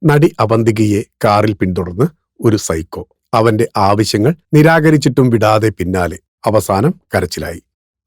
നടി അവന്തികയെ കാറിൽ പിന്തുടർന്ന് ഒരു സൈക്കോ. അവന്റെ ആവശ്യങ്ങൾ നിരാകരിച്ചിട്ടും വിടാതെ പിന്നാലെ. അവസാനം കരച്ചിലായി.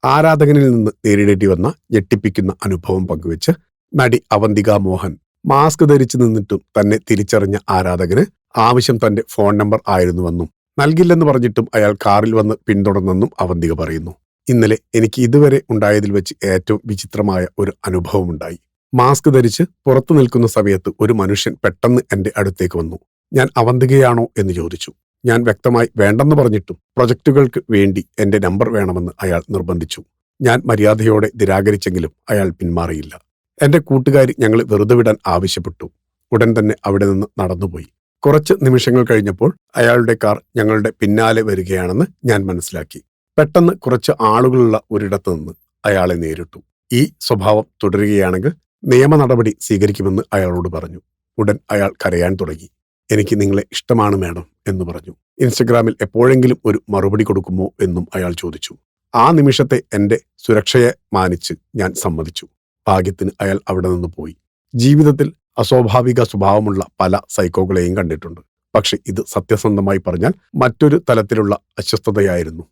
ആരാധകനിൽ നിന്ന് നേരിടേണ്ടി വന്ന ഞെട്ടിപ്പിക്കുന്ന അനുഭവം പങ്കുവെച്ച് നടി അവന്തിക മോഹൻ. മാസ്ക് ധരിച്ചു നിന്നിട്ടും തന്നെ തിരിച്ചറിഞ്ഞ ആരാധകന് ആവശ്യം തന്റെ ഫോൺ നമ്പർ ആയിരുന്നുവെന്നും നൽകില്ലെന്ന് പറഞ്ഞിട്ടും അയാൾ കാറിൽ വന്ന് പിന്തുടർന്നെന്നും അവന്തിക പറയുന്നു. ഇന്നലെ എനിക്ക് ഇതുവരെ ഉണ്ടായതിൽ വെച്ച് ഏറ്റവും വിചിത്രമായ ഒരു അനുഭവമുണ്ടായി. മാസ്ക് ധരിച്ച് പുറത്തു നിൽക്കുന്ന സമയത്ത് ഒരു മനുഷ്യൻ പെട്ടെന്ന് എന്റെ അടുത്തേക്ക് വന്നു. ഞാൻ അവന്തികയാണോ എന്ന് ചോദിച്ചു. ഞാൻ വ്യക്തമായി വേണ്ടെന്ന് പറഞ്ഞിട്ടും പ്രൊജക്ടുകൾക്ക് വേണ്ടി എന്റെ നമ്പർ വേണമെന്ന് അയാൾ നിർബന്ധിച്ചു. ഞാൻ മര്യാദയോടെ നിരാകരിച്ചെങ്കിലും അയാൾ പിന്മാറിയില്ല. എന്റെ കൂട്ടുകാരി ഞങ്ങളെ വെറുതെ വിടാൻ ആവശ്യപ്പെട്ടു. ഉടൻ തന്നെ അവിടെ നിന്ന് നടന്നുപോയി. കുറച്ച് നിമിഷങ്ങൾ കഴിഞ്ഞപ്പോൾ അയാളുടെ കാർ ഞങ്ങളുടെ പിന്നാലെ വരികയാണെന്ന് ഞാൻ മനസ്സിലാക്കി. പെട്ടെന്ന് കുറച്ച് ആളുകളുള്ള ഒരിടത്ത് നിന്ന് അയാളെ നേരിട്ടു. ഈ സ്വഭാവം തുടരുകയാണെങ്കിൽ നിയമ നടപടി സ്വീകരിക്കുമെന്ന് അയാളോട് പറഞ്ഞു. ഉടൻ അയാൾ കരയാൻ തുടങ്ങി. എനിക്ക് നിങ്ങളെ ഇഷ്ടമാണ് മാഡം എന്ന് പറഞ്ഞു. ഇൻസ്റ്റഗ്രാമിൽ എപ്പോഴെങ്കിലും ഒരു മറുപടി കൊടുക്കുമോ എന്നും അയാൾ ചോദിച്ചു. ആ നിമിഷത്തെ എന്റെ സുരക്ഷയെ മാനിച്ച് ഞാൻ സമ്മതിച്ചു. ഭാഗ്യത്തിന് അയാൾ അവിടെ നിന്ന് പോയി. ജീവിതത്തിൽ അസ്വാഭാവിക സ്വഭാവമുള്ള പല സൈക്കോകളെയും കണ്ടിട്ടുണ്ട്. പക്ഷെ ഇത് സത്യസന്ധമായി പറഞ്ഞാൽ മറ്റൊരു തലത്തിലുള്ള അസ്വസ്ഥതയായിരുന്നു.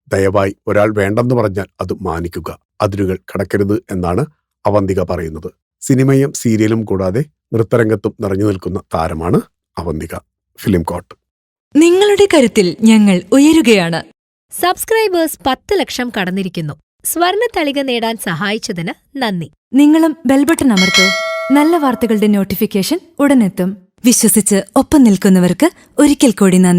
ദയവായി ഒരാൾ വേണ്ടെന്ന് പറഞ്ഞാൽ അത് മാനിക്കുക, അതിരുകൾ കടക്കരുത് എന്നാണ് അവന്തിക പറയുന്നത്. സിനിമയും സീരിയലും കൂടാതെ നൃത്തരംഗത്തും നിറഞ്ഞു നിൽക്കുന്ന താരമാണ് അവന്തിക. Film coat. നിങ്ങളുടെ കരുത്തിൽ ഞങ്ങൾ ഉയരുകയാണ്. സബ്സ്ക്രൈബേഴ്സ് 10 ലക്ഷം കടന്നിരിക്കുന്നു. സ്വർണ തളിക നേടാൻ സഹായിച്ചതിന് നന്ദി. നിങ്ങളും ബെൽബട്ടൺ അമർത്തോ. നല്ല വാർത്തകളുടെ നോട്ടിഫിക്കേഷൻ ഉടനെത്തും. വിശ്വസിച്ച് ഒപ്പം നിൽക്കുന്നവർക്ക് ഒരിക്കൽ കൂടി നന്ദി.